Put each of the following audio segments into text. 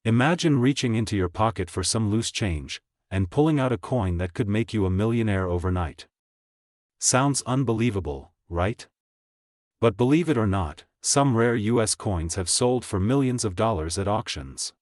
Imagine reaching into your pocket for some loose change, and pulling out a coin that could make you a millionaire overnight. Sounds unbelievable, right? But believe it or not, some rare US coins have sold for millions of dollars at auctions.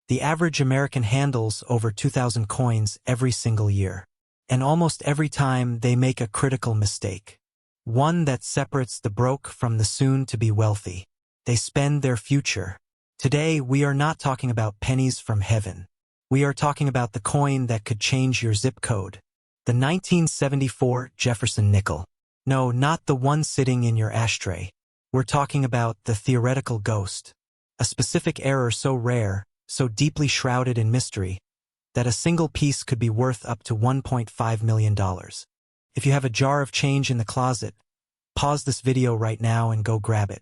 The average American handles over 2,000 coins every single year. And almost every time they make a critical mistake. One that separates the broke from the soon-to-be wealthy. They spend their future. Today, we are not talking about pennies from heaven. We are talking about the coin that could change your zip code. The 1974 Jefferson nickel. No, not the one sitting in your ashtray. We're talking about the theoretical ghost. A specific error so rare, so deeply shrouded in mystery, that a single piece could be worth up to $1.5 million. If you have a jar of change in the closet, pause this video right now and go grab it.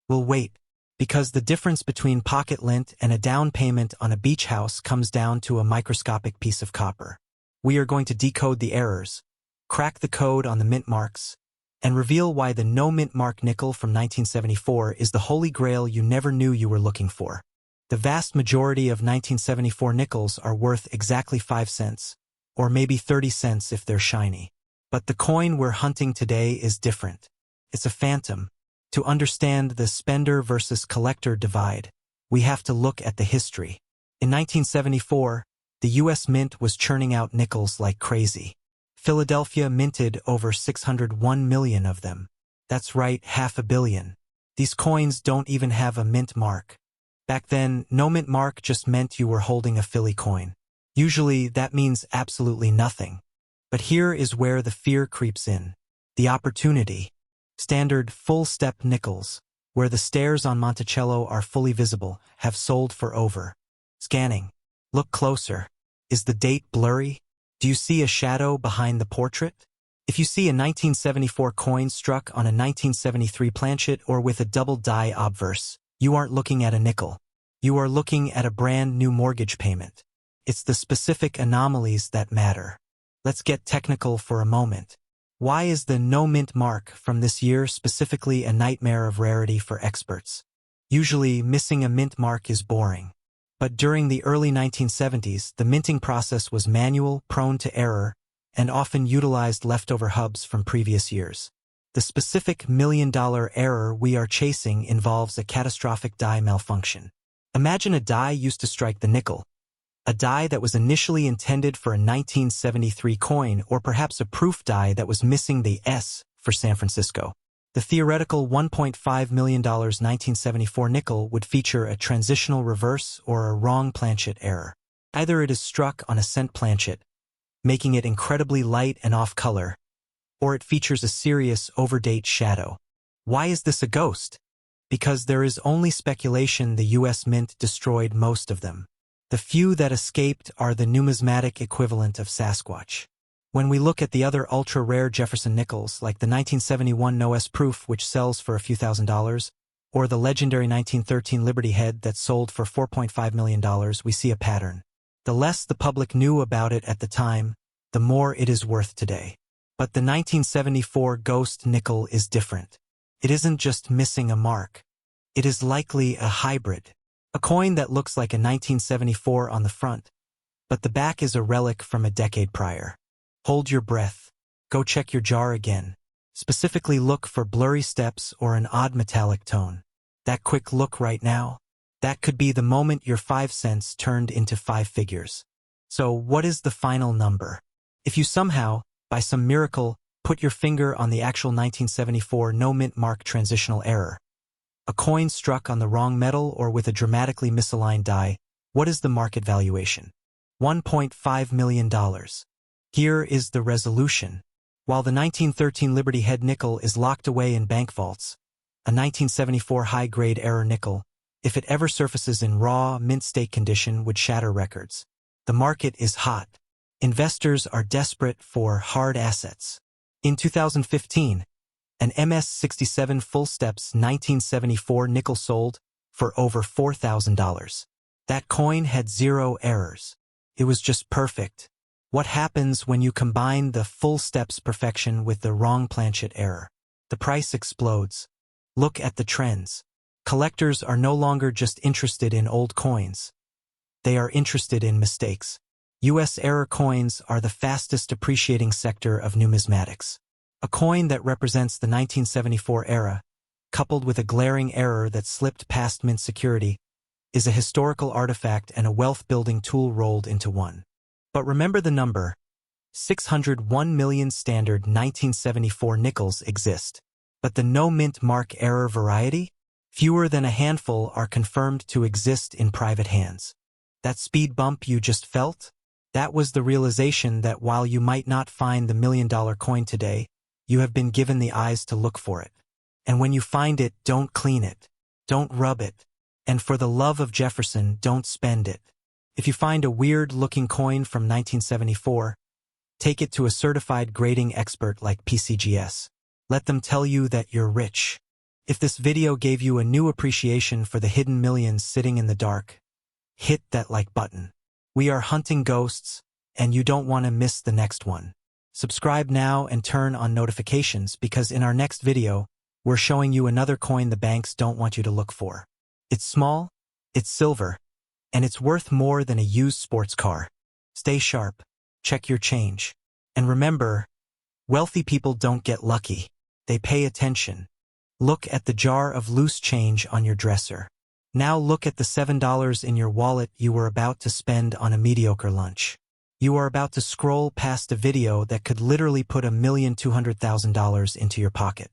We'll wait, because the difference between pocket lint and a down payment on a beach house comes down to a microscopic piece of copper. We are going to decode the errors, crack the code on the mint marks, and reveal why the no mint mark nickel from 1974 is the holy grail you never knew you were looking for. The vast majority of 1974 nickels are worth exactly 5 cents, or maybe 30 cents if they're shiny. But the coin we're hunting today is different. It's a phantom. To understand the spender versus collector divide, we have to look at the history. In 1974, the U.S. Mint was churning out nickels like crazy. Philadelphia minted over 601 million of them. That's right, 500 million. These coins don't even have a mint mark. Back then, no mint mark just meant you were holding a Philly coin. Usually, that means absolutely nothing. But here is where the fear creeps in. The opportunity. Standard full-step nickels, where the stairs on Monticello are fully visible, have sold for over. Scanning. Look closer. Is the date blurry? Do you see a shadow behind the portrait? If you see a 1974 coin struck on a 1973 planchet or with a double die obverse, you aren't looking at a nickel. You are looking at a brand new mortgage payment. It's the specific anomalies that matter. Let's get technical for a moment. Why is the no mint mark from this year specifically a nightmare of rarity for experts? Usually, missing a mint mark is boring. But during the early 1970s, the minting process was manual, prone to error, and often utilized leftover hubs from previous years. The specific million-dollar error we are chasing involves a catastrophic die malfunction. Imagine a die used to strike the nickel, a die that was initially intended for a 1973 coin or perhaps a proof die that was missing the S for San Francisco. The theoretical $1.5 million 1974 nickel would feature a transitional reverse or a wrong planchet error. Either it is struck on a cent planchet, making it incredibly light and off-color, or it features a serious overdate shadow. Why is this a ghost? Because there is only speculation the U.S. Mint destroyed most of them. The few that escaped are the numismatic equivalent of Sasquatch. When we look at the other ultra-rare Jefferson nickels, like the 1971 No-S proof which sells for a few $1,000s, or the legendary 1913 Liberty Head that sold for $4.5 million, we see a pattern. The less the public knew about it at the time, the more it is worth today. But the 1974 Ghost nickel is different. It isn't just missing a mark. It is likely a hybrid. A coin that looks like a 1974 on the front, but the back is a relic from a decade prior. Hold your breath. Go check your jar again. Specifically look for blurry steps or an odd metallic tone. That quick look right now, that could be the moment your 5 cents turned into 5 figures. So what is the final number? If you somehow, by some miracle, put your finger on the actual 1974 no mint mark transitional error, a coin struck on the wrong metal or with a dramatically misaligned die, what is the market valuation? $1.5 million. Here is the resolution. While the 1913 Liberty Head nickel is locked away in bank vaults, a 1974 high-grade error nickel, if it ever surfaces in raw, mint-state condition, would shatter records. The market is hot. Investors are desperate for hard assets. In 2015, an MS-67 Full Steps 1974 nickel sold for over $4,000. That coin had 0 errors. It was just perfect. What happens when you combine the Full Steps perfection with the wrong planchet error? The price explodes. Look at the trends. Collectors are no longer just interested in old coins. they are interested in mistakes. U.S. error coins are the fastest appreciating sector of numismatics. A coin that represents the 1974 era, coupled with a glaring error that slipped past mint security, is a historical artifact and a wealth-building tool rolled into one. But remember the number: 601 million standard 1974 nickels exist. But the no-mint mark error variety? Fewer than a handful are confirmed to exist in private hands. That speed bump you just felt? That was the realization that while you might not find the $1,000,000 coin today, you have been given the eyes to look for it. And when you find it, don't clean it. Don't rub it. And for the love of Jefferson, don't spend it. If you find a weird-looking coin from 1974, take it to a certified grading expert like PCGS. Let them tell you that you're rich. If this video gave you a new appreciation for the hidden millions sitting in the dark, hit that like button. We are hunting ghosts, and you don't want to miss the next one. Subscribe now and turn on notifications because in our next video, we're showing you another coin the banks don't want you to look for. It's small, it's silver, and it's worth more than a used sports car. Stay sharp, check your change. And remember, wealthy people don't get lucky. They pay attention. Look at the jar of loose change on your dresser. Now look at the $7 in your wallet you were about to spend on a mediocre lunch. You are about to scroll past a video that could literally put $1,200,000 into your pocket.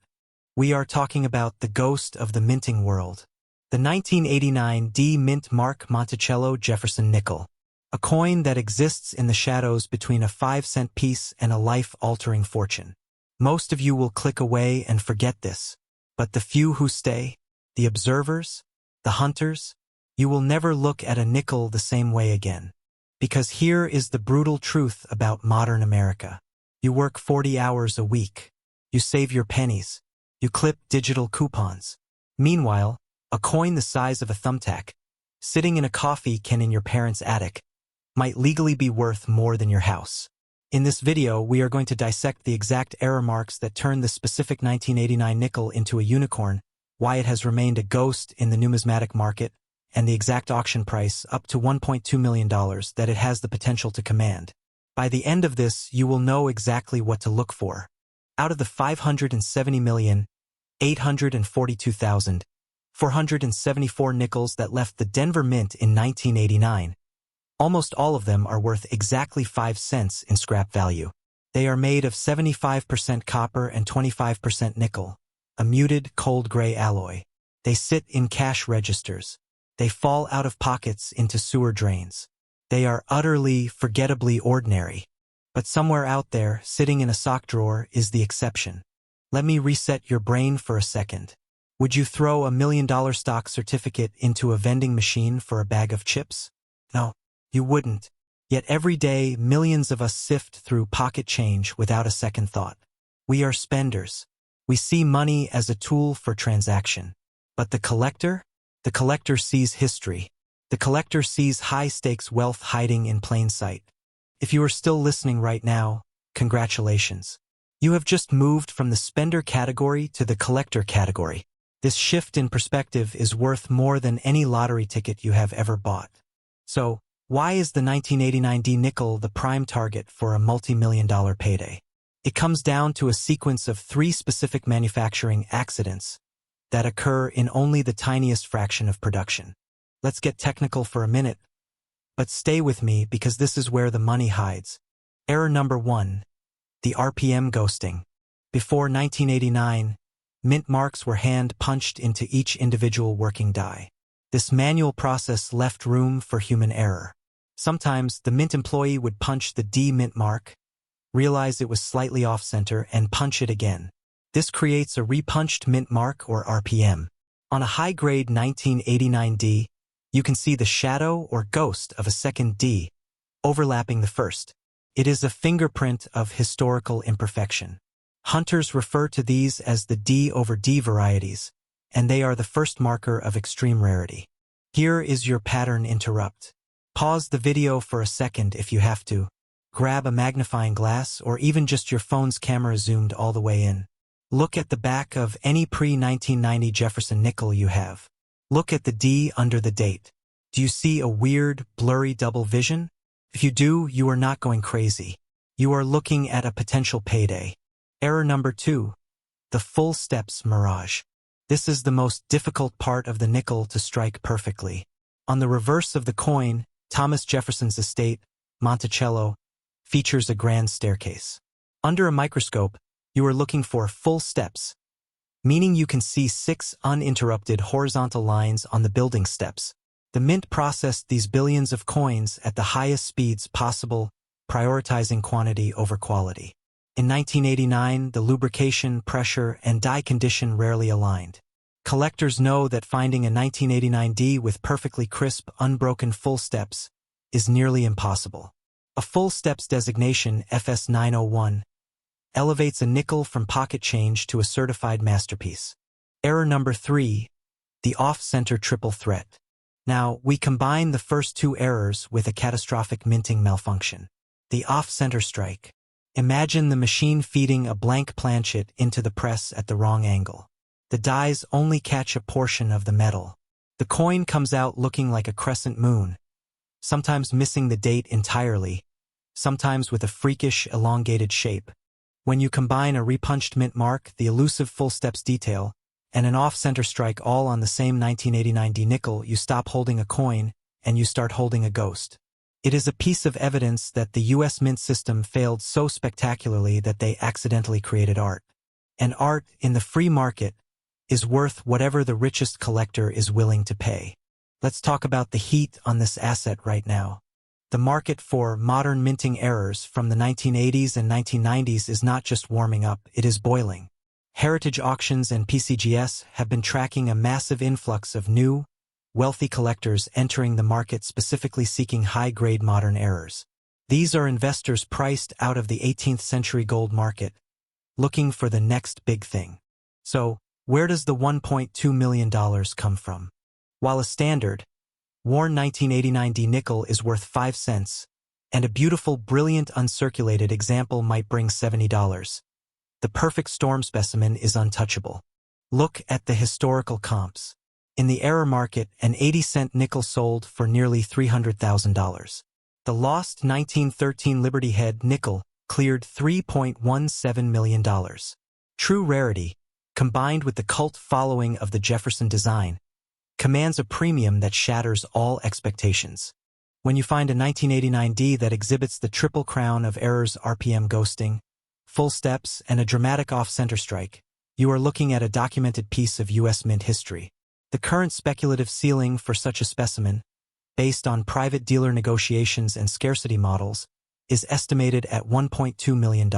We are talking about the ghost of the minting world. The 1989 D Mint Mark Monticello Jefferson nickel. A coin that exists in the shadows between a 5-cent piece and a life-altering fortune. Most of you will click away and forget this. But the few who stay, the observers, the hunters, you will never look at a nickel the same way again. Because here is the brutal truth about modern America. You work 40 hours a week. You save your pennies. You clip digital coupons. Meanwhile, a coin the size of a thumbtack, sitting in a coffee can in your parents' attic, might legally be worth more than your house. In this video, we are going to dissect the exact error marks that turned the specific 1989 nickel into a unicorn, why it has remained a ghost in the numismatic market, and the exact auction price, up to $1.2 million, that it has the potential to command. By the end of this, you will know exactly what to look for. Out of the 570,842,474 nickels that left the Denver Mint in 1989, almost all of them are worth exactly 5 cents in scrap value. They are made of 75% copper and 25% nickel, a muted, cold gray alloy. They sit in cash registers. They fall out of pockets into sewer drains. They are utterly, forgettably ordinary. But somewhere out there, sitting in a sock drawer, is the exception. Let me reset your brain for a second. Would you throw a $1 million stock certificate into a vending machine for a bag of chips? No, you wouldn't. Yet every day, millions of us sift through pocket change without a second thought. We are spenders. We see money as a tool for transaction. But the collector? The collector sees history. The collector sees high-stakes wealth hiding in plain sight. If you are still listening right now, congratulations. You have just moved from the spender category to the collector category. This shift in perspective is worth more than any lottery ticket you have ever bought. So, why is the 1989 D nickel the prime target for a multi-million-dollar payday? It comes down to a sequence of 3 specific manufacturing accidents that occur in only the tiniest fraction of production. Let's get technical for a minute, but stay with me because this is where the money hides. Error number 1, the RPM ghosting. Before 1989, mint marks were hand-punched into each individual working die. This manual process left room for human error. Sometimes the mint employee would punch the D mint mark, realize it was slightly off-center, and punch it again. This creates a repunched mint mark, or RPM. On a high-grade 1989 D, you can see the shadow or ghost of a second D overlapping the first. It is a fingerprint of historical imperfection. Hunters refer to these as the D over D varieties, and they are the first marker of extreme rarity. Here is your pattern interrupt. Pause the video for a second if you have to. Grab a magnifying glass or even just your phone's camera zoomed all the way in. Look at the back of any pre-1990 Jefferson nickel you have. Look at the D under the date. Do you see a weird, blurry double vision? If you do, you are not going crazy. You are looking at a potential payday. Error number 2. The full steps mirage. This is the most difficult part of the nickel to strike perfectly. On the reverse of the coin, Thomas Jefferson's estate, Monticello, features a grand staircase. Under a microscope, you are looking for full steps, meaning you can see 6 uninterrupted horizontal lines on the building steps. The mint processed these billions of coins at the highest speeds possible, prioritizing quantity over quality. In 1989, the lubrication, pressure, and die condition rarely aligned. Collectors know that finding a 1989D with perfectly crisp, unbroken full steps is nearly impossible. A full steps designation, FS 901, elevates a nickel from pocket change to a certified masterpiece. Error number 3. The off-center triple threat. Now, we combine the first 2 errors with a catastrophic minting malfunction. The off-center strike. Imagine the machine feeding a blank planchet into the press at the wrong angle. The dies only catch a portion of the metal. The coin comes out looking like a crescent moon, sometimes missing the date entirely, sometimes with a freakish, elongated shape. When you combine a repunched mint mark, the elusive full steps detail, and an off-center strike all on the same 1989D nickel, you stop holding a coin and you start holding a ghost. It is a piece of evidence that the U.S. mint system failed so spectacularly that they accidentally created art. And art, in the free market, is worth whatever the richest collector is willing to pay. Let's talk about the heat on this asset right now. The market for modern minting errors from the 1980s and 1990s is not just warming up, it is boiling. Heritage auctions and PCGS have been tracking a massive influx of new, wealthy collectors entering the market specifically seeking high-grade modern errors. These are investors priced out of the 18th century gold market, looking for the next big thing. So, where does the $1.2 million come from? While a standard, worn 1989D nickel is worth 5 cents, and a beautiful, brilliant uncirculated example might bring $70. The perfect storm specimen is untouchable. Look at the historical comps. In the error market, an 80-cent nickel sold for nearly $300,000. The lost 1913 Liberty Head nickel cleared $3.17 million. True rarity, combined with the cult following of the Jefferson design, commands a premium that shatters all expectations. When you find a 1989D that exhibits the triple crown of errors, RPM ghosting, full steps, and a dramatic off-center strike, you are looking at a documented piece of U.S. mint history. The current speculative ceiling for such a specimen, based on private dealer negotiations and scarcity models, is estimated at $1.2 million.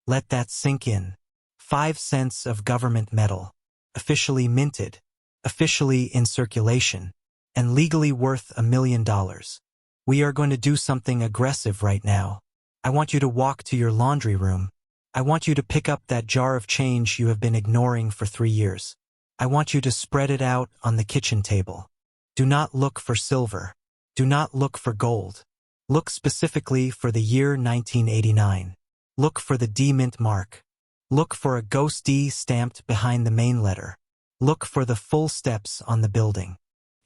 Let that sink in. 5 cents of government metal, officially minted, officially in circulation, and legally worth $1 million. We are going to do something aggressive right now. I want you to walk to your laundry room. I want you to pick up that jar of change you have been ignoring for 3 years. I want you to spread it out on the kitchen table. Do not look for silver. Do not look for gold. Look specifically for the year 1989. Look for the D mint mark. Look for a ghost D stamped behind the main letter. Look for the full steps on the building.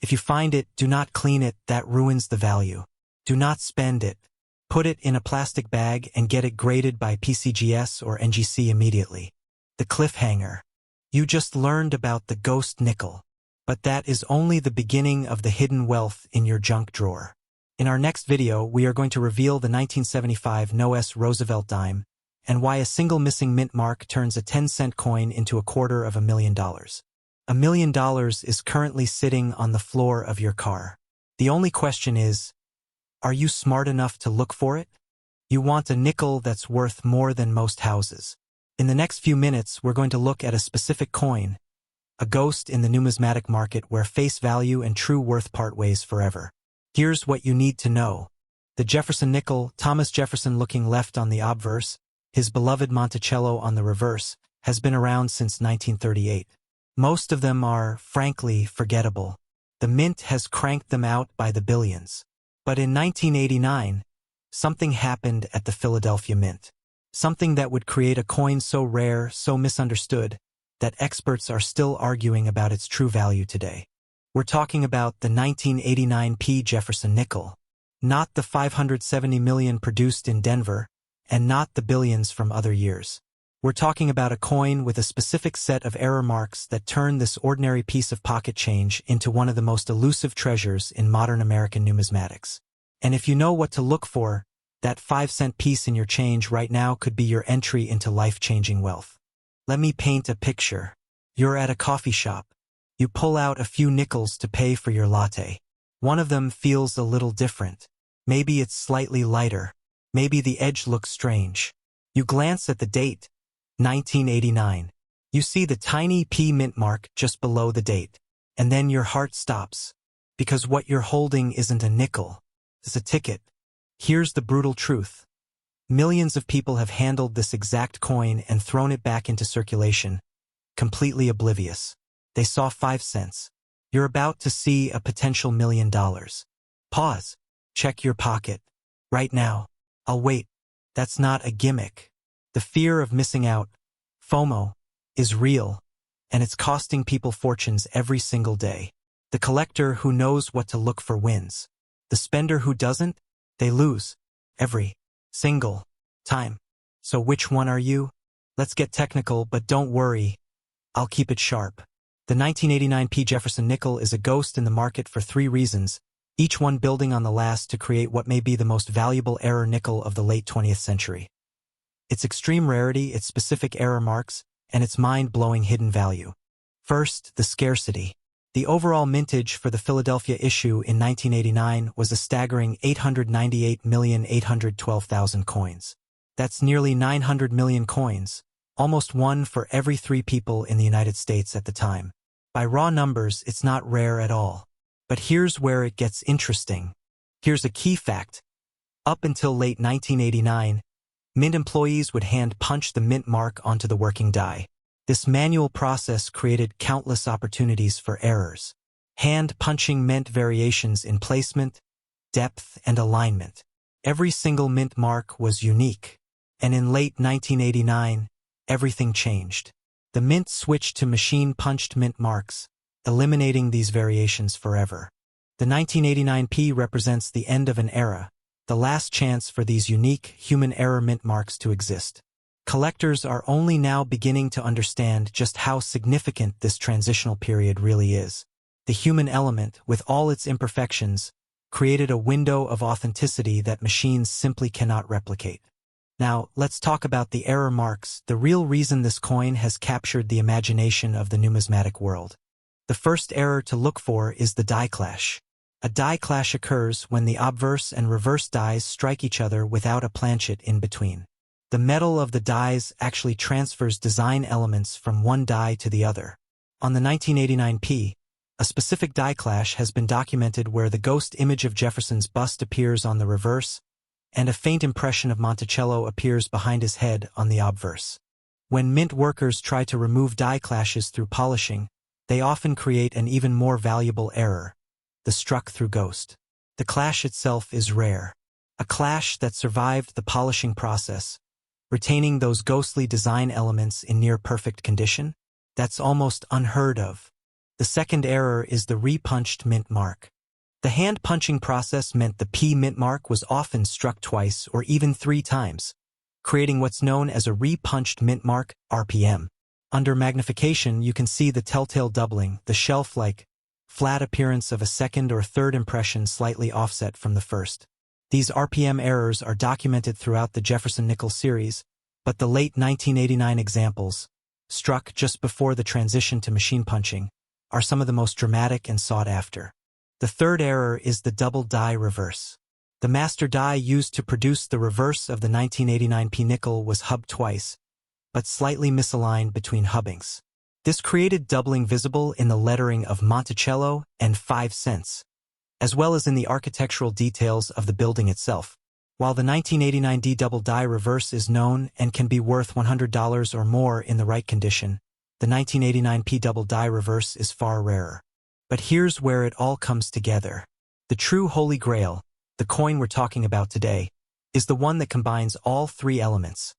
If you find it, do not clean it, that ruins the value. Do not spend it. Put it in a plastic bag and get it graded by PCGS or NGC immediately. The cliffhanger. You just learned about the ghost nickel. But that is only the beginning of the hidden wealth in your junk drawer. In our next video, we are going to reveal the 1975 No-S Roosevelt dime and why a single missing mint mark turns a 10-cent coin into $250,000. $1 million is currently sitting on the floor of your car. The only question is, are you smart enough to look for it? You want a nickel that's worth more than most houses. In the next few minutes, we're going to look at a specific coin, a ghost in the numismatic market where face value and true worth part ways forever. Here's what you need to know. The Jefferson nickel, Thomas Jefferson looking left on the obverse, his beloved Monticello on the reverse, has been around since 1938. Most of them are, frankly, forgettable. The mint has cranked them out by the billions. But in 1989, something happened at the Philadelphia Mint. Something that would create a coin so rare, so misunderstood, that experts are still arguing about its true value today. We're talking about the 1989 P. Jefferson nickel. Not the 570 million produced in Denver, and not the billions from other years. We're talking about a coin with a specific set of error marks that turn this ordinary piece of pocket change into one of the most elusive treasures in modern American numismatics. And if you know what to look for, that 5-cent piece in your change right now could be your entry into life-changing wealth. Let me paint a picture. You're at a coffee shop. You pull out a few nickels to pay for your latte. One of them feels a little different. Maybe it's slightly lighter. Maybe the edge looks strange. You glance at the date, 1989. You see the tiny P mint mark just below the date. And then your heart stops. Because what you're holding isn't a nickel. It's a ticket. Here's the brutal truth. Millions of people have handled this exact coin and thrown it back into circulation, completely oblivious. They saw 5 cents. You're about to see a potential $1 million. Pause. Check your pocket. Right now. I'll wait. That's not a gimmick. The fear of missing out, FOMO, is real, and it's costing people fortunes every single day. The collector who knows what to look for wins. The spender who doesn't, they lose. Every single time. So which one are you? Let's get technical, but don't worry. I'll keep it sharp. The 1989 P. Jefferson nickel is a ghost in the market for 3 reasons, each one building on the last to create what may be the most valuable error nickel of the late 20th century. Its extreme rarity, its specific error marks, and its mind-blowing hidden value. First, the scarcity. The overall mintage for the Philadelphia issue in 1989 was a staggering 898,812,000 coins. That's nearly 900 million coins, almost 1 for every 3 people in the United States at the time. By raw numbers, it's not rare at all. But here's where it gets interesting. Here's a key fact. Up until late 1989, mint employees would hand-punch the mint mark onto the working die. This manual process created countless opportunities for errors. Hand-punching meant variations in placement, depth, and alignment. Every single mint mark was unique. And in late 1989, everything changed. The mint switched to machine-punched mint marks, eliminating these variations forever. The 1989 P represents the end of an era, the last chance for these unique human error mint marks to exist. Collectors are only now beginning to understand just how significant this transitional period really is. The human element, with all its imperfections, created a window of authenticity that machines simply cannot replicate. Now, let's talk about the error marks, the real reason this coin has captured the imagination of the numismatic world. The first error to look for is the die clash. A die clash occurs when the obverse and reverse dies strike each other without a planchet in between. The metal of the dies actually transfers design elements from one die to the other. On the 1989 P, a specific die clash has been documented where the ghost image of Jefferson's bust appears on the reverse, and a faint impression of Monticello appears behind his head on the obverse. When mint workers try to remove die clashes through polishing, they often create an even more valuable error, the struck-through ghost. The clash itself is rare. A clash that survived the polishing process, retaining those ghostly design elements in near-perfect condition? That's almost unheard of. The second error is the re-punched mint mark. The hand-punching process meant the P mint mark was often struck twice or even 3 times, creating what's known as a re-punched mint mark, RPM. Under magnification, you can see the telltale doubling, the shelf-like, flat appearance of a second or third impression slightly offset from the first. These RPM errors are documented throughout the Jefferson nickel series, but the late 1989 examples, struck just before the transition to machine punching, are some of the most dramatic and sought after. The third error is the double die reverse. The master die used to produce the reverse of the 1989 P nickel was hubbed twice, but slightly misaligned between hubbings. This created doubling visible in the lettering of Monticello and 5 cents, as well as in the architectural details of the building itself. While the 1989 D double die reverse is known and can be worth $100 or more in the right condition, the 1989 P double die reverse is far rarer. But here's where it all comes together. The true holy grail, the coin we're talking about today, is the one that combines all 3 elements.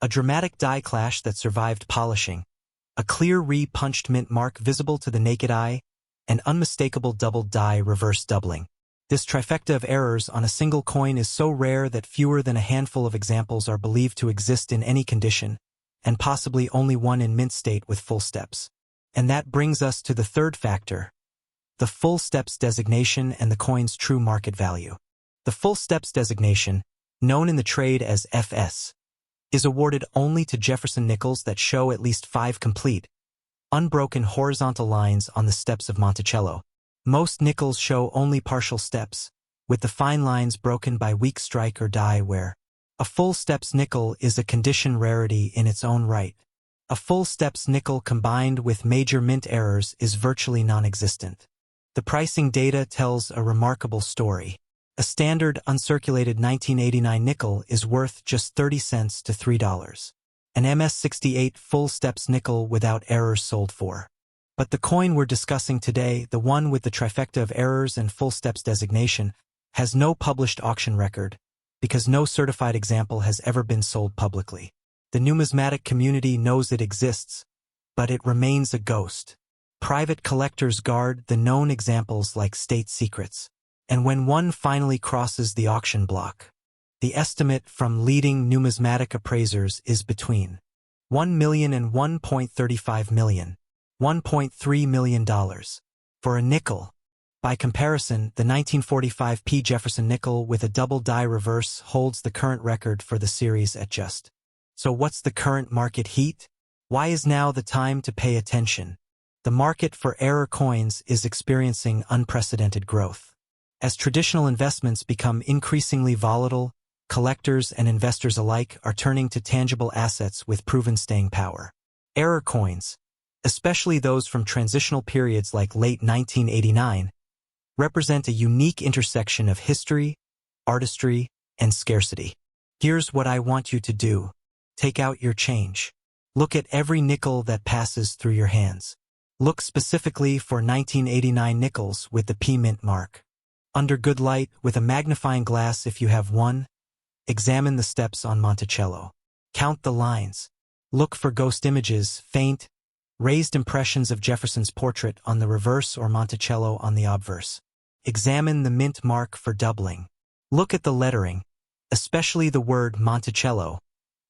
A dramatic die clash that survived polishing, a clear re-punched mint mark visible to the naked eye, and unmistakable double die reverse doubling. This trifecta of errors on a single coin is so rare that fewer than a handful of examples are believed to exist in any condition, and possibly only one in mint state with full steps. And that brings us to the third factor, the full steps designation and the coin's true market value. The full steps designation, known in the trade as FS, is awarded only to Jefferson nickels that show at least 5 complete, unbroken horizontal lines on the steps of Monticello. Most nickels show only partial steps, with the fine lines broken by weak strike or die wear. A full steps nickel is a condition rarity in its own right. A full steps nickel combined with major mint errors is virtually non-existent. The pricing data tells a remarkable story. A standard uncirculated 1989 nickel is worth just 30 cents to $3. An MS68 full steps nickel without errors sold for. But the coin we're discussing today, the one with the trifecta of errors and full steps designation, has no published auction record, because no certified example has ever been sold publicly. The numismatic community knows it exists, but it remains a ghost. Private collectors guard the known examples like state secrets. And when one finally crosses the auction block, the estimate from leading numismatic appraisers is between $1 million and $1.35 million, $1.3 million, for a nickel. By comparison, the 1945 P. Jefferson nickel with a double die reverse holds the current record for the series at just. So what's the current market heat? Why is now the time to pay attention? The market for error coins is experiencing unprecedented growth. As traditional investments become increasingly volatile, collectors and investors alike are turning to tangible assets with proven staying power. Error coins, especially those from transitional periods like late 1989, represent a unique intersection of history, artistry, and scarcity. Here's what I want you to do. Take out your change. Look at every nickel that passes through your hands. Look specifically for 1989 nickels with the P mint mark. Under good light, with a magnifying glass if you have one, examine the steps on Monticello. Count the lines. Look for ghost images, faint, raised impressions of Jefferson's portrait on the reverse or Monticello on the obverse. Examine the mint mark for doubling. Look at the lettering, especially the word Monticello,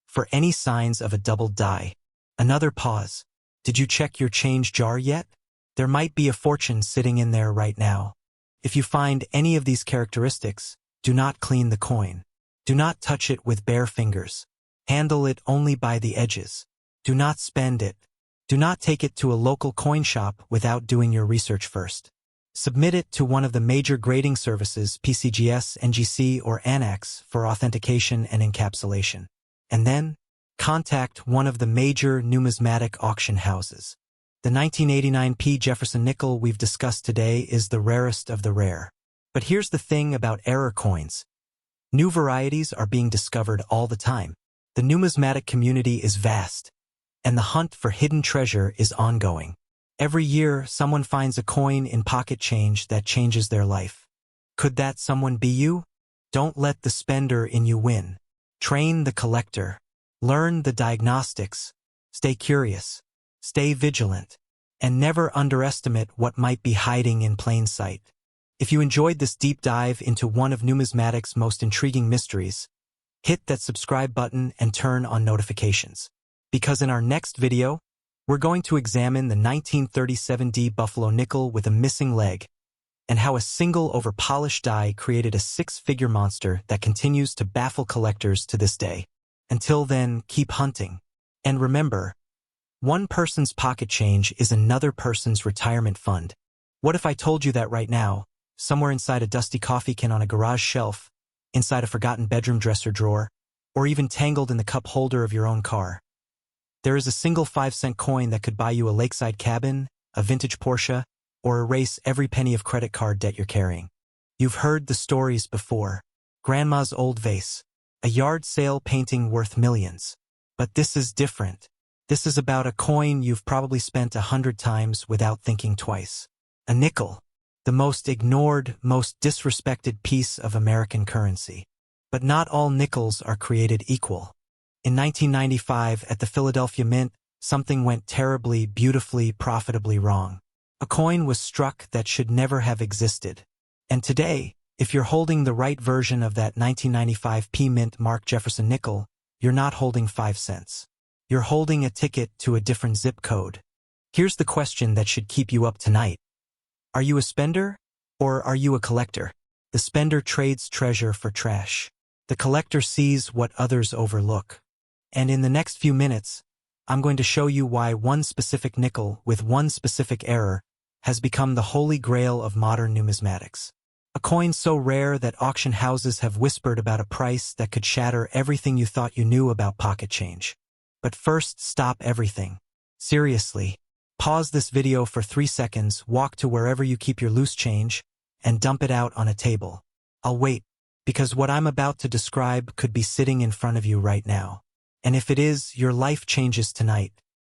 for any signs of a doubled die. Another pause. Did you check your change jar yet? There might be a fortune sitting in there right now. If you find any of these characteristics, do not clean the coin. Do not touch it with bare fingers. Handle it only by the edges. Do not spend it. Do not take it to a local coin shop without doing your research first. Submit it to one of the major grading services, PCGS, NGC, or Annex, for authentication and encapsulation. And then, contact one of the major numismatic auction houses. The 1989 P. Jefferson nickel we've discussed today is the rarest of the rare. But here's the thing about error coins. New varieties are being discovered all the time. The numismatic community is vast, and the hunt for hidden treasure is ongoing. Every year, someone finds a coin in pocket change that changes their life. Could that someone be you? Don't let the spender in you win. Train the collector. Learn the diagnostics. Stay curious. Stay vigilant, and never underestimate what might be hiding in plain sight. If you enjoyed this deep dive into one of numismatics' most intriguing mysteries, hit that subscribe button and turn on notifications. Because in our next video, we're going to examine the 1937D Buffalo nickel with a missing leg, and how a single over-polished die created a 6-figure monster that continues to baffle collectors to this day. Until then, keep hunting. And remember, one person's pocket change is another person's retirement fund. What if I told you that right now, somewhere inside a dusty coffee can on a garage shelf, inside a forgotten bedroom dresser drawer, or even tangled in the cup holder of your own car, there is a single 5-cent coin that could buy you a lakeside cabin, a vintage Porsche, or erase every penny of credit card debt you're carrying? You've heard the stories before. Grandma's old vase, a yard sale painting worth millions. But this is different. This is about a coin you've probably spent 100 times without thinking twice. A nickel, the most ignored, most disrespected piece of American currency. But not all nickels are created equal. In 1995, at the Philadelphia Mint, something went terribly, beautifully, profitably wrong. A coin was struck that should never have existed. And today, if you're holding the right version of that 1995 Mint Mark Jefferson nickel, you're not holding 5 cents. You're holding a ticket to a different zip code. Here's the question that should keep you up tonight. Are you a spender, or are you a collector? The spender trades treasure for trash. The collector sees what others overlook. And in the next few minutes, I'm going to show you why one specific nickel with one specific error has become the holy grail of modern numismatics. A coin so rare that auction houses have whispered about a price that could shatter everything you thought you knew about pocket change. But first, stop everything. Seriously. Pause this video for 3 seconds, walk to wherever you keep your loose change, and dump it out on a table. I'll wait, because what I'm about to describe could be sitting in front of you right now. And if it is, your life changes tonight.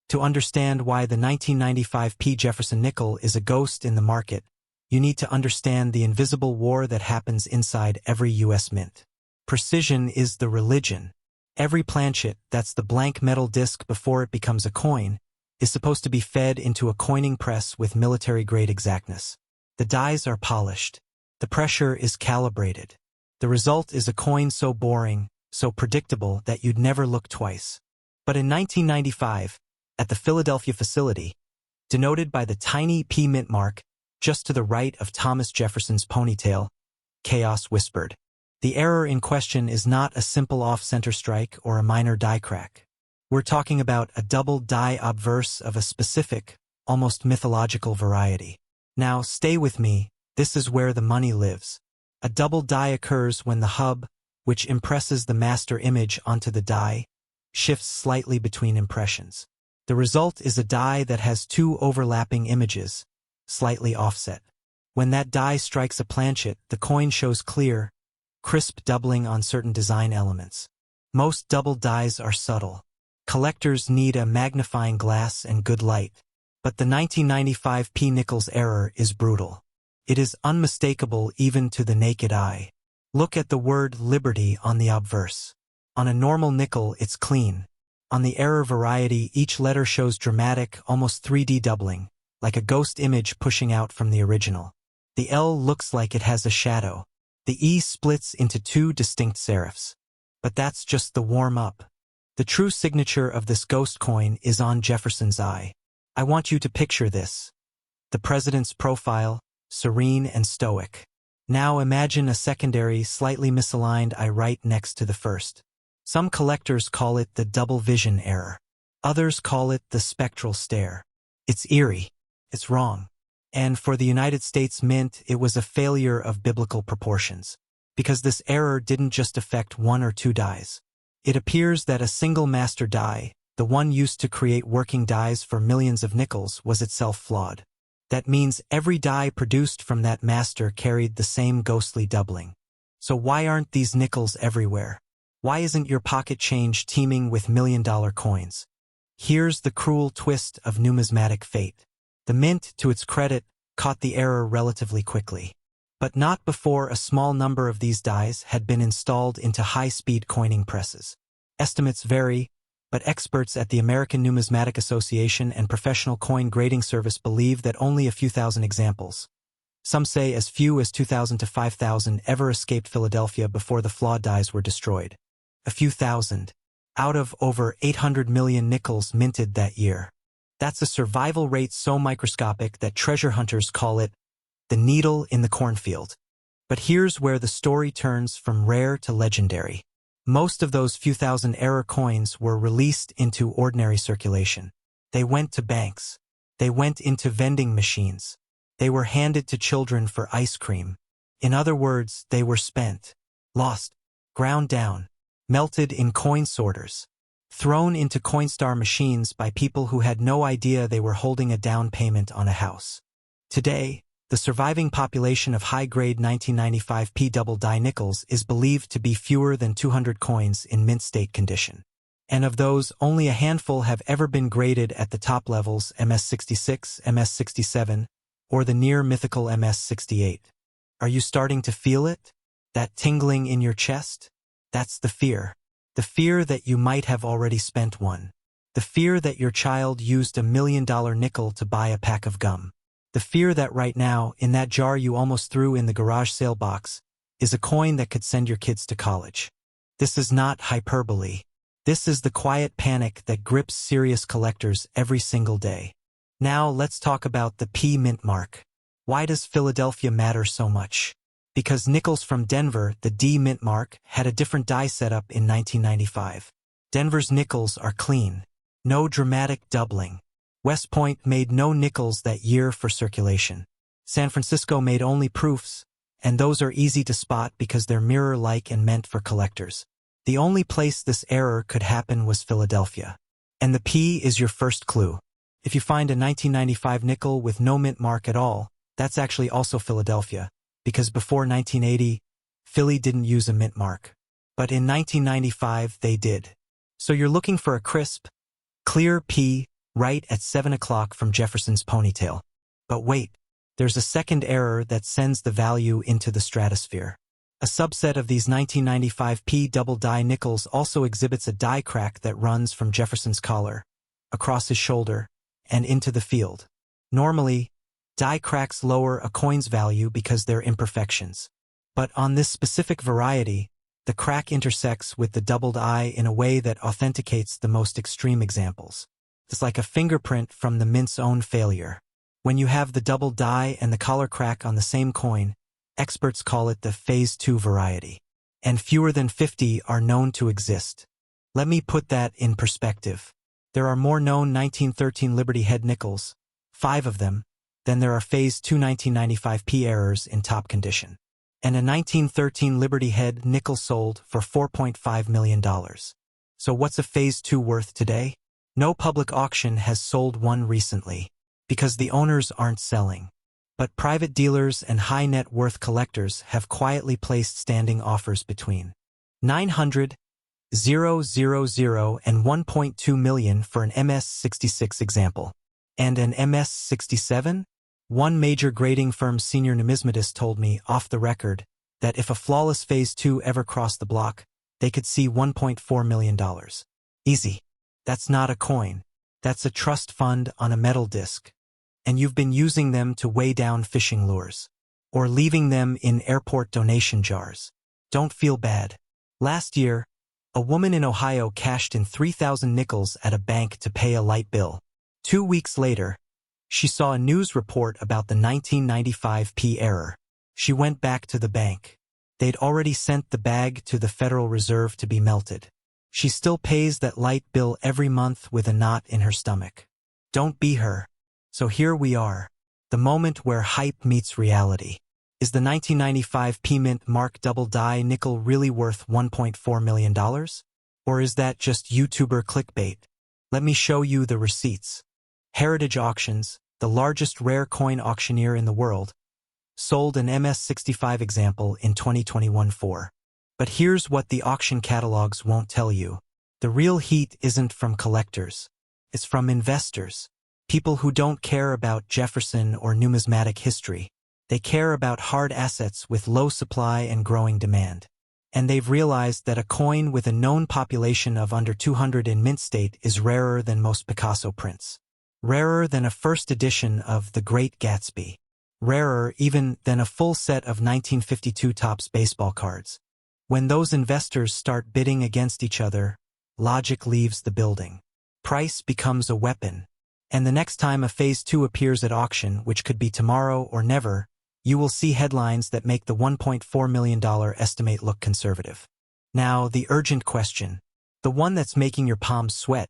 To understand why the 1995 Jefferson nickel is a ghost in the market, you need to understand the invisible war that happens inside every U.S. mint. Precision is the religion. Every planchet, that's the blank metal disc before it becomes a coin, is supposed to be fed into a coining press with military-grade exactness. The dies are polished. The pressure is calibrated. The result is a coin so boring, so predictable that you'd never look twice. But in 1995, at the Philadelphia facility, denoted by the tiny P mint mark, just to the right of Thomas Jefferson's ponytail, chaos whispered. The error in question is not a simple off-center strike or a minor die crack. We're talking about a double die obverse of a specific, almost mythological variety. Now, stay with me, this is where the money lives. A double die occurs when the hub, which impresses the master image onto the die, shifts slightly between impressions. The result is a die that has two overlapping images, slightly offset. When that die strikes a planchet, the coin shows clear, crisp doubling on certain design elements. Most double dies are subtle. Collectors need a magnifying glass and good light. But the 1995 nickel's error is brutal. It is unmistakable even to the naked eye. Look at the word liberty on the obverse. On a normal nickel, it's clean. On the error variety, each letter shows dramatic, almost 3D doubling, like a ghost image pushing out from the original. The L looks like it has a shadow. The E splits into two distinct serifs. But that's just the warm-up. The true signature of this ghost coin is on Jefferson's eye. I want you to picture this. The president's profile, serene and stoic. Now imagine a secondary, slightly misaligned eye right next to the first. Some collectors call it the double vision error. Others call it the spectral stare. It's eerie. It's wrong. And for the United States Mint, it was a failure of biblical proportions. Because this error didn't just affect one or two dies. It appears that a single master die, the one used to create working dies for millions of nickels, was itself flawed. That means every die produced from that master carried the same ghostly doubling. So why aren't these nickels everywhere? Why isn't your pocket change teeming with million-dollar coins? Here's the cruel twist of numismatic fate. The Mint, to its credit, caught the error relatively quickly. But not before a small number of these dies had been installed into high-speed coining presses. Estimates vary, but experts at the American Numismatic Association and Professional Coin Grading Service believe that only a few thousand examples, some say as few as 2,000 to 5,000, ever escaped Philadelphia before the flawed dies were destroyed. A few thousand, out of over 800 million nickels minted that year. That's a survival rate so microscopic that treasure hunters call it the needle in the cornfield. But here's where the story turns from rare to legendary. Most of those few thousand error coins were released into ordinary circulation. They went to banks. They went into vending machines. They were handed to children for ice cream. In other words, they were spent, lost, ground down, melted in coin sorters, thrown into Coinstar machines by people who had no idea they were holding a down payment on a house. Today, the surviving population of high-grade 1995 double die nickels is believed to be fewer than 200 coins in mint state condition. And of those, only a handful have ever been graded at the top levels, MS66, MS67, or the near-mythical MS68. Are you starting to feel it? That tingling in your chest? That's the fear. The fear that you might have already spent one. The fear that your child used $1 million nickel to buy a pack of gum. The fear that right now, in that jar you almost threw in the garage sale box, is a coin that could send your kids to college. This is not hyperbole. This is the quiet panic that grips serious collectors every single day. Now let's talk about the P mint mark. Why does Philadelphia matter so much? Because nickels from Denver, the D mint mark, had a different die setup in 1995. Denver's nickels are clean. No dramatic doubling. West Point made no nickels that year for circulation. San Francisco made only proofs, and those are easy to spot because they're mirror-like and meant for collectors. The only place this error could happen was Philadelphia. And the P is your first clue. If you find a 1995 nickel with no mint mark at all, that's actually also Philadelphia, because before 1980, Philly didn't use a mint mark. But in 1995, they did. So you're looking for a crisp, clear P right at 7 o'clock from Jefferson's ponytail. But wait, there's a second error that sends the value into the stratosphere. A subset of these 1995 P double die nickels also exhibits a die crack that runs from Jefferson's collar, across his shoulder, and into the field. Normally, die cracks lower a coin's value because they're imperfections. But on this specific variety, the crack intersects with the doubled I in a way that authenticates the most extreme examples. It's like a fingerprint from the mint's own failure. When you have the double die and the collar crack on the same coin, experts call it the Phase 2 variety. And fewer than 50 are known to exist. Let me put that in perspective. There are more known 1913 Liberty Head nickels, 5 of them, than there are Phase 2 1995 P errors in top condition. And a 1913 Liberty Head nickel sold for $4.5 million. So what's a Phase 2 worth today? No public auction has sold one recently, because the owners aren't selling. But private dealers and high net worth collectors have quietly placed standing offers between $900,000 and $1.2 million for an MS-66 example. And an MS-67? One major grading firm's senior numismatist told me, off the record, that if a flawless Phase 2 ever crossed the block, they could see $1.4 million. Easy. That's not a coin. That's a trust fund on a metal disc. And you've been using them to weigh down fishing lures. Or leaving them in airport donation jars. Don't feel bad. Last year, a woman in Ohio cashed in 3,000 nickels at a bank to pay a light bill. 2 weeks later, she saw a news report about the 1995 P error. She went back to the bank. They'd already sent the bag to the Federal Reserve to be melted. She still pays that light bill every month with a knot in her stomach. Don't be her. So here we are. The moment where hype meets reality. Is the 1995 P mint mark double die nickel really worth $1.4 million? Or is that just YouTuber clickbait? Let me show you the receipts. Heritage Auctions, the largest rare coin auctioneer in the world, sold an MS-65 example in 2021 for. But here's what the auction catalogs won't tell you. The real heat isn't from collectors. It's from investors. People who don't care about Jefferson or numismatic history. They care about hard assets with low supply and growing demand. And they've realized that a coin with a known population of under 200 in mint state is rarer than most Picasso prints. Rarer than a first edition of The Great Gatsby. Rarer even than a full set of 1952 Topps baseball cards. When those investors start bidding against each other, logic leaves the building. Price becomes a weapon. And the next time a Phase 2 appears at auction, which could be tomorrow or never, you will see headlines that make the $1.4 million estimate look conservative. Now, the urgent question. The one that's making your palms sweat.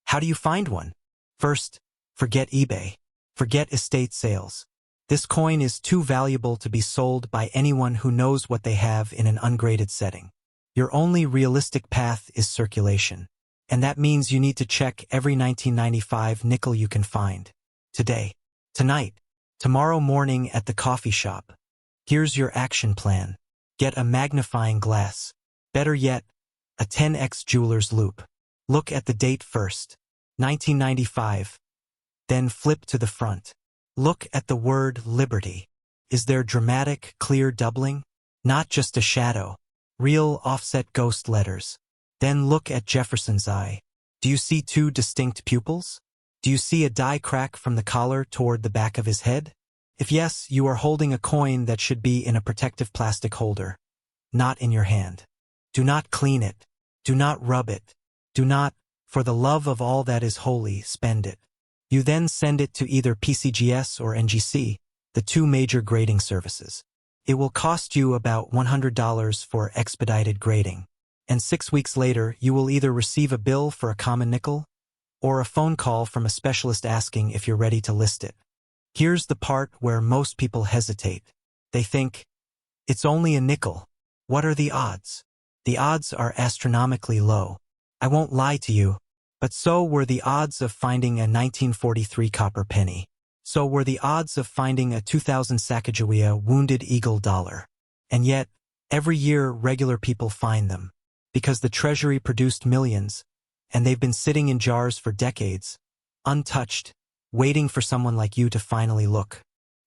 How do you find one? First, forget eBay. Forget estate sales. This coin is too valuable to be sold by anyone who knows what they have in an ungraded setting. Your only realistic path is circulation. And that means you need to check every 1995 nickel you can find. Today. Tonight. Tomorrow morning at the coffee shop. Here's your action plan. Get a magnifying glass. Better yet, a 10x jeweler's loupe. Look at the date first. 1995. Then flip to the front. Look at the word Liberty. Is there dramatic, clear doubling? Not just a shadow. Real offset ghost letters. Then look at Jefferson's eye. Do you see two distinct pupils? Do you see a die crack from the collar toward the back of his head? If yes, you are holding a coin that should be in a protective plastic holder, not in your hand. Do not clean it. Do not rub it. Do not, for the love of all that is holy, spend it. You then send it to either PCGS or NGC, the two major grading services. It will cost you about $100 for expedited grading, and 6 weeks later you will either receive a bill for a common nickel or a phone call from a specialist asking if you're ready to list it. Here's the part where most people hesitate. They think, it's only a nickel. What are the odds? The odds are astronomically low. I won't lie to you, but so were the odds of finding a 1943 copper penny. So were the odds of finding a 2000 Sacagawea Wounded Eagle dollar. And yet, every year regular people find them, because the Treasury produced millions, and they've been sitting in jars for decades, untouched, waiting for someone like you to finally look.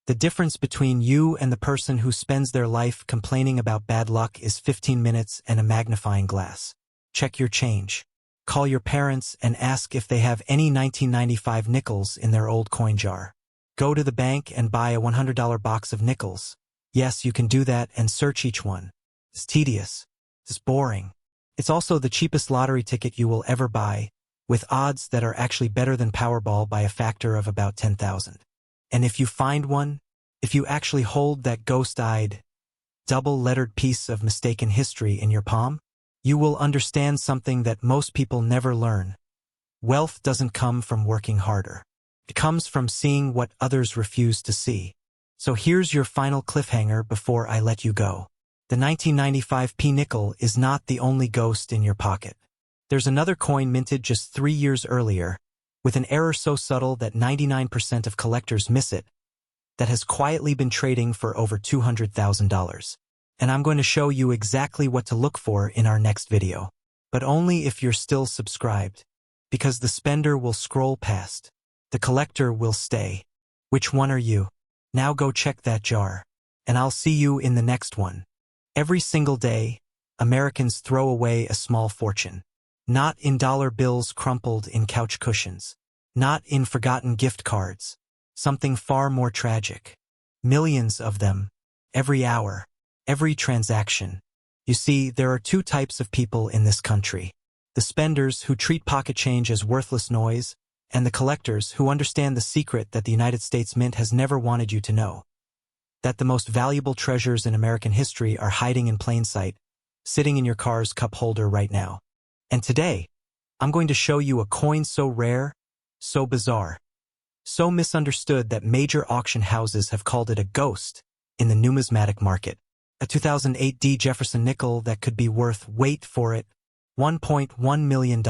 The difference between you and the person who spends their life complaining about bad luck is 15 minutes and a magnifying glass. Check your change. Call your parents and ask if they have any 1995 nickels in their old coin jar. Go to the bank and buy a $100 box of nickels. Yes, you can do that and search each one. It's tedious. It's boring. It's also the cheapest lottery ticket you will ever buy, with odds that are actually better than Powerball by a factor of about 10,000. And if you find one, if you actually hold that ghost-eyed, double-lettered piece of mistaken history in your palm, you will understand something that most people never learn. Wealth doesn't come from working harder. It comes from seeing what others refuse to see. So here's your final cliffhanger before I let you go. The 1995 P-nickel is not the only ghost in your pocket. There's another coin minted just 3 years earlier, with an error so subtle that 99% of collectors miss it, that has quietly been trading for over $200,000. And I'm going to show you exactly what to look for in our next video. But only if you're still subscribed, because the spender will scroll past. The collector will stay. Which one are you? Now go check that jar. And I'll see you in the next one. Every single day, Americans throw away a small fortune. Not in dollar bills crumpled in couch cushions. Not in forgotten gift cards. Something far more tragic. Millions of them. Every hour. Every transaction. You see, there are two types of people in this country. The spenders who treat pocket change as worthless noise, and the collectors who understand the secret that the United States Mint has never wanted you to know. That the most valuable treasures in American history are hiding in plain sight, sitting in your car's cup holder right now. And today, I'm going to show you a coin so rare, so bizarre, so misunderstood that major auction houses have called it a ghost in the numismatic market. A 2008 D. Jefferson nickel that could be worth, wait for it, $1.1 million.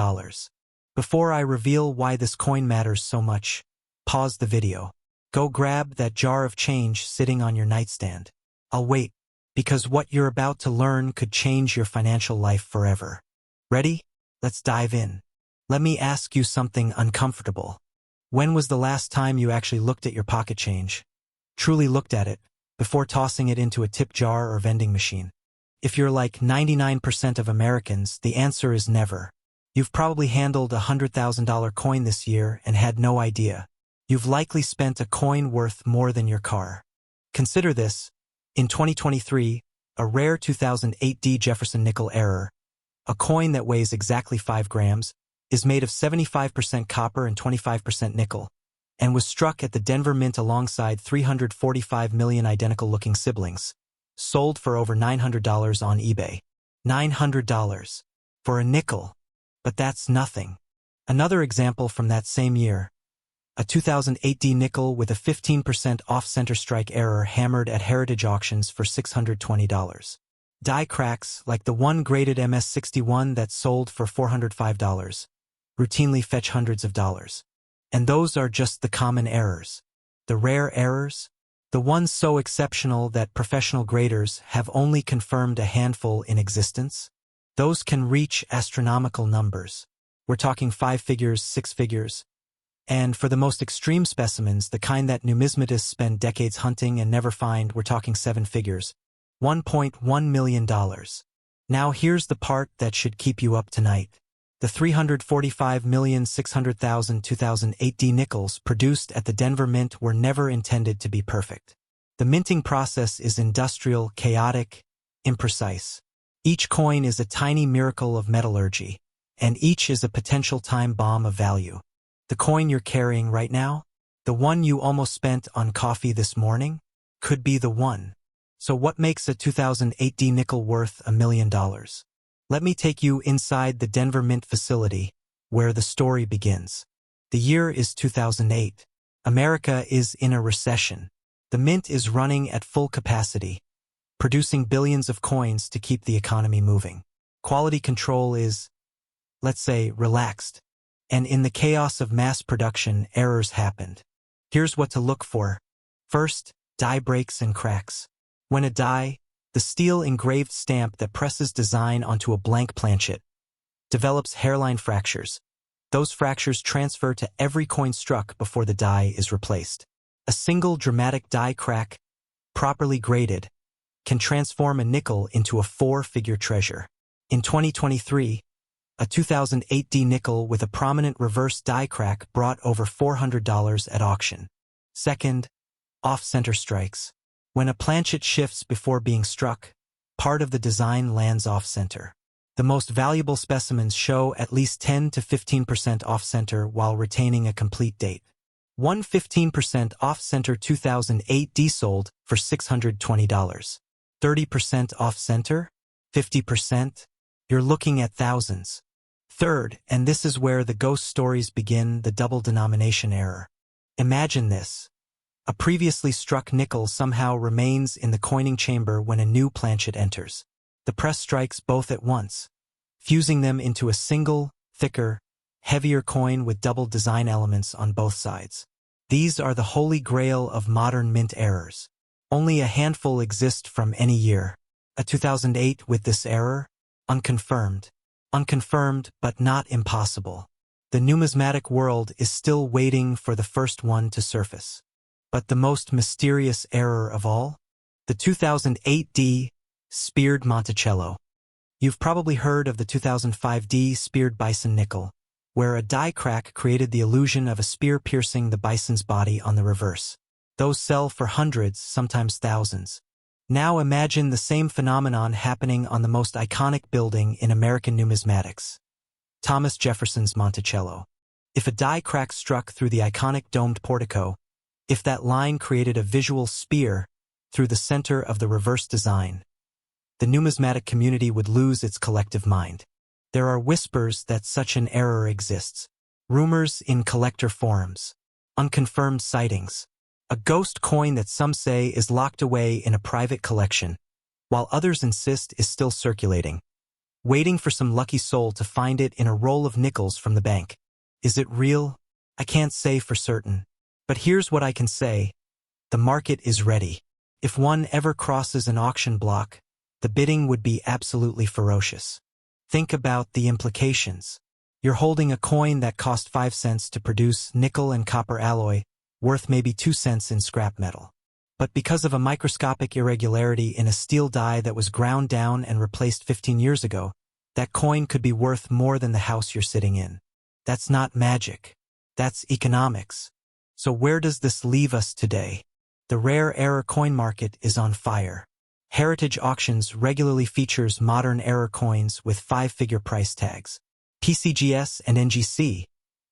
Before I reveal why this coin matters so much, pause the video. Go grab that jar of change sitting on your nightstand. I'll wait, because what you're about to learn could change your financial life forever. Ready? Let's dive in. Let me ask you something uncomfortable. When was the last time you actually looked at your pocket change? Truly looked at it, before tossing it into a tip jar or vending machine? If you're like 99% of Americans, the answer is never. You've probably handled a $100,000 coin this year and had no idea. You've likely spent a coin worth more than your car. Consider this. In 2023, a rare 2008 D. Jefferson nickel error, a coin that weighs exactly 5 grams, is made of 75% copper and 25% nickel, and was struck at the Denver Mint alongside 345 million identical-looking siblings, sold for over $900 on eBay. $900 for a nickel. But that's nothing. Another example from that same year, a 2008 D nickel with a 15% off-center strike error hammered at Heritage Auctions for $620. Die cracks, like the one graded MS61 that sold for $405, routinely fetch hundreds of dollars. And those are just the common errors. The rare errors? The ones so exceptional that professional graders have only confirmed a handful in existence? Those can reach astronomical numbers. We're talking 5 figures, 6 figures. And for the most extreme specimens, the kind that numismatists spend decades hunting and never find, we're talking 7 figures. $1.1 million. Now here's the part that should keep you up tonight. The 345,600,000 2008 D nickels produced at the Denver Mint were never intended to be perfect. The minting process is industrial, chaotic, imprecise. Each coin is a tiny miracle of metallurgy, and each is a potential time bomb of value. The coin you're carrying right now, the one you almost spent on coffee this morning, could be the one. So what makes a 2008 D nickel worth $1 million? Let me take you inside the Denver Mint facility, where the story begins. The year is 2008. America is in a recession. The Mint is running at full capacity, producing billions of coins to keep the economy moving. Quality control is, let's say, relaxed. And in the chaos of mass production, errors happened. Here's what to look for. First, die breaks and cracks. When a die, the steel engraved stamp that presses design onto a blank planchet, develops hairline fractures. Those fractures transfer to every coin struck before the die is replaced. A single dramatic die crack, properly graded, can transform a nickel into a four-figure treasure. In 2023, a 2008 D nickel with a prominent reverse die crack brought over $400 at auction. Second, off-center strikes. When a planchet shifts before being struck, part of the design lands off-center. The most valuable specimens show at least 10 to 15% off-center while retaining a complete date. One 15% off-center 2008 D sold for $620. 30% off-center? 50%? You're looking at thousands. Third, and this is where the ghost stories begin, the double denomination error. Imagine this. A previously struck nickel somehow remains in the coining chamber when a new planchet enters. The press strikes both at once, fusing them into a single, thicker, heavier coin with double design elements on both sides. These are the holy grail of modern mint errors. Only a handful exist from any year. A 2008 with this error? Unconfirmed. Unconfirmed, but not impossible. The numismatic world is still waiting for the first one to surface. But the most mysterious error of all? The 2008 D speared Monticello. You've probably heard of the 2005 D speared bison nickel, where a die crack created the illusion of a spear piercing the bison's body on the reverse. Those sell for hundreds, sometimes thousands. Now imagine the same phenomenon happening on the most iconic building in American numismatics, Thomas Jefferson's Monticello. If a die crack struck through the iconic domed portico, if that line created a visual spear through the center of the reverse design, the numismatic community would lose its collective mind. There are whispers that such an error exists, rumors in collector forums, unconfirmed sightings, a ghost coin that some say is locked away in a private collection, while others insist is still circulating, waiting for some lucky soul to find it in a roll of nickels from the bank. Is it real? I can't say for certain. But here's what I can say. The market is ready. If one ever crosses an auction block, the bidding would be absolutely ferocious. Think about the implications. You're holding a coin that cost 5 cents to produce nickel and copper alloy, worth maybe 2 cents in scrap metal. But because of a microscopic irregularity in a steel die that was ground down and replaced 15 years ago, that coin could be worth more than the house you're sitting in. That's not magic. That's economics. So where does this leave us today? The rare error coin market is on fire. Heritage Auctions regularly features modern error coins with 5-figure price tags. PCGS and NGC,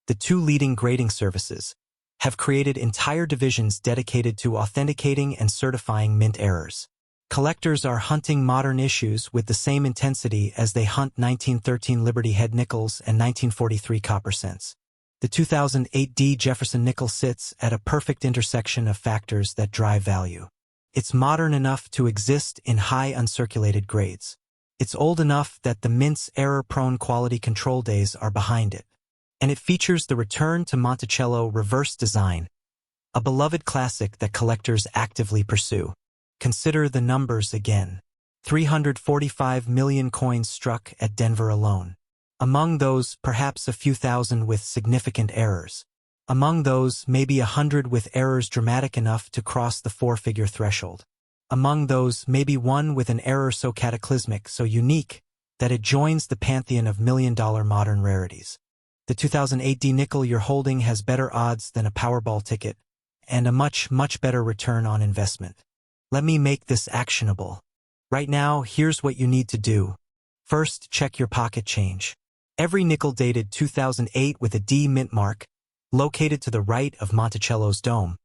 the two leading grading services, have created entire divisions dedicated to authenticating and certifying mint errors. Collectors are hunting modern issues with the same intensity as they hunt 1913 Liberty Head nickels and 1943 copper cents. The 2008 D Jefferson nickel sits at a perfect intersection of factors that drive value. It's modern enough to exist in high uncirculated grades. It's old enough that the mint's error-prone quality control days are behind it. And it features the return to Monticello reverse design, a beloved classic that collectors actively pursue. Consider the numbers again. 345 million coins struck at Denver alone. Among those, perhaps a few thousand with significant errors. Among those, maybe 100 with errors dramatic enough to cross the 4-figure threshold. Among those, maybe one with an error so cataclysmic, so unique, that it joins the pantheon of million-dollar modern rarities. The 2008 D nickel you're holding has better odds than a Powerball ticket and a much, much better return on investment. Let me make this actionable. Right now, here's what you need to do. First, check your pocket change. Every nickel dated 2008 with a D mint mark, located to the right of Monticello's dome,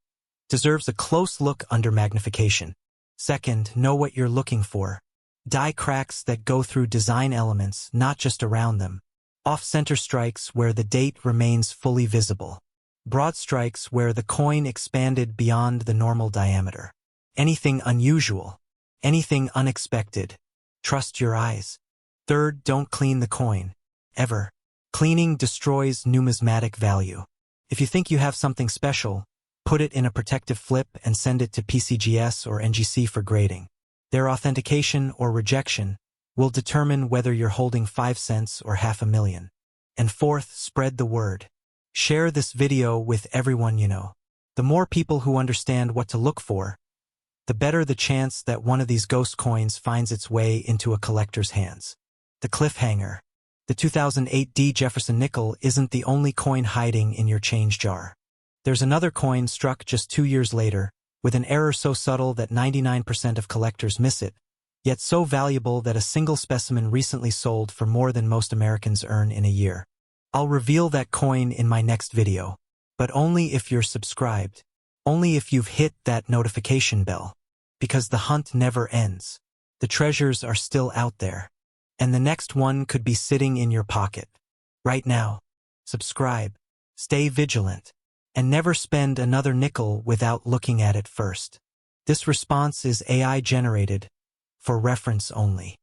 deserves a close look under magnification. Second, know what you're looking for. Die cracks that go through design elements, not just around them. Off-center strikes where the date remains fully visible. Broad strikes where the coin expanded beyond the normal diameter. Anything unusual, anything unexpected, trust your eyes. Third, don't clean the coin. Ever. Cleaning destroys numismatic value. If you think you have something special, put it in a protective flip and send it to PCGS or NGC for grading. Their authentication or rejection will determine whether you're holding 5 cents or $500,000. And fourth, spread the word. Share this video with everyone you know. The more people who understand what to look for, the better the chance that one of these ghost coins finds its way into a collector's hands. The cliffhanger. The 2008 D Jefferson nickel isn't the only coin hiding in your change jar. There's another coin struck just 2 years later, with an error so subtle that 99% of collectors miss it, yet so valuable that a single specimen recently sold for more than most Americans earn in a year. I'll reveal that coin in my next video, but only if you're subscribed, only if you've hit that notification bell, because the hunt never ends. The treasures are still out there, and the next one could be sitting in your pocket. Right now, subscribe, stay vigilant, and never spend another nickel without looking at it first. This response is AI generated, for reference only.